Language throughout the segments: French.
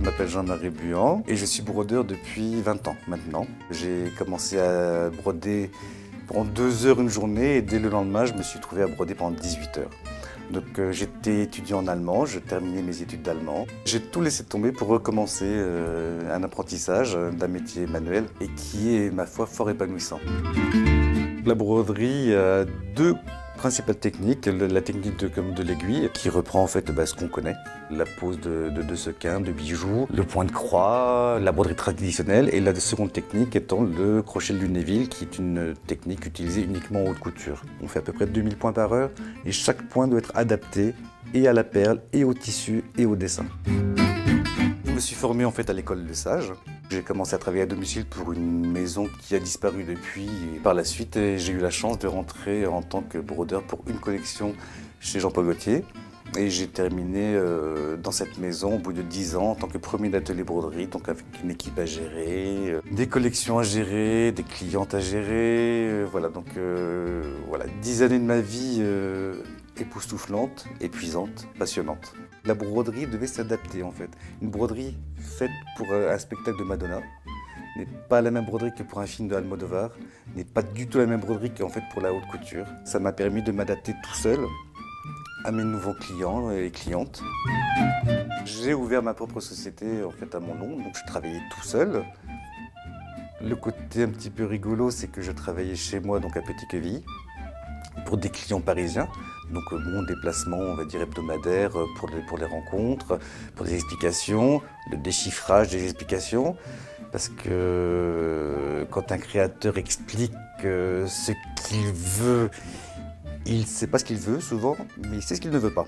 m'appelle Jean-Marie Buan et je suis brodeur depuis 20 ans maintenant. J'ai commencé à broder pendant 2 heures une journée et dès le lendemain, je me suis trouvé à broder pendant 18 heures. Donc j'étais étudiant en allemand, je terminais mes études d'allemand. J'ai tout laissé tomber pour recommencer un apprentissage d'un métier manuel et qui est, ma foi, fort épanouissant. La broderie a deux principales techniques. La technique de l'aiguille qui reprend en fait ce qu'on connaît. La pose de sequins, de bijoux, le point de croix, la broderie traditionnelle et la seconde technique étant le crochet de Lunéville qui est une technique utilisée uniquement en haute couture. On fait à peu près 2000 points par heure et chaque point doit être adapté et à la perle et au tissu et au dessin. Je me suis formé en fait à l'école de Sage. J'ai commencé à travailler à domicile pour une maison qui a disparu depuis. Et par la suite, j'ai eu la chance de rentrer en tant que brodeur pour une collection chez Jean-Paul Gaultier. Et j'ai terminé dans cette maison au bout de 10 ans en tant que premier d'atelier broderie, donc avec une équipe à gérer, des collections à gérer, des clientes à gérer. Voilà, donc 10 années de ma vie époustouflante, épuisante, passionnante. La broderie devait s'adapter en fait. Une broderie faite pour un spectacle de Madonna n'est pas la même broderie que pour un film de Almodovar, n'est pas du tout la même broderie qu'en fait pour la haute couture. Ça m'a permis de m'adapter tout seul à mes nouveaux clients et clientes. J'ai ouvert ma propre société en fait à mon nom, donc je travaillais tout seul. Le côté un petit peu rigolo, c'est que je travaillais chez moi, donc à Petit-Quevilly, pour des clients parisiens. Donc mon déplacement, on va dire hebdomadaire, pour les rencontres, pour des explications, le déchiffrage des explications. Parce que quand un créateur explique ce qu'il veut, il ne sait pas ce qu'il veut souvent, mais il sait ce qu'il ne veut pas.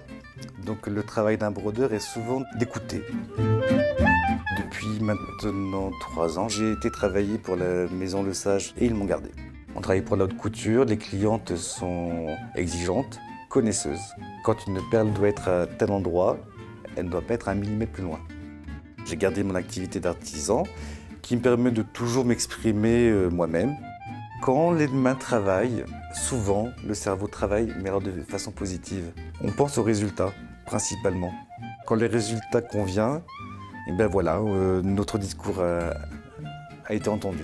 Donc le travail d'un brodeur est souvent d'écouter. Depuis maintenant 3 ans, j'ai été travailler pour la maison Le Sage et ils m'ont gardé. On travaille pour la haute couture, les clientes sont exigeantes, connaisseuses. Quand une perle doit être à tel endroit, elle ne doit pas être 1 millimètre plus loin. J'ai gardé mon activité d'artisan qui me permet de toujours m'exprimer moi-même. Quand les mains travaillent, souvent le cerveau travaille, mais alors de façon positive. On pense aux résultats, principalement. Quand les résultats conviennent, et ben voilà, notre discours a été entendu.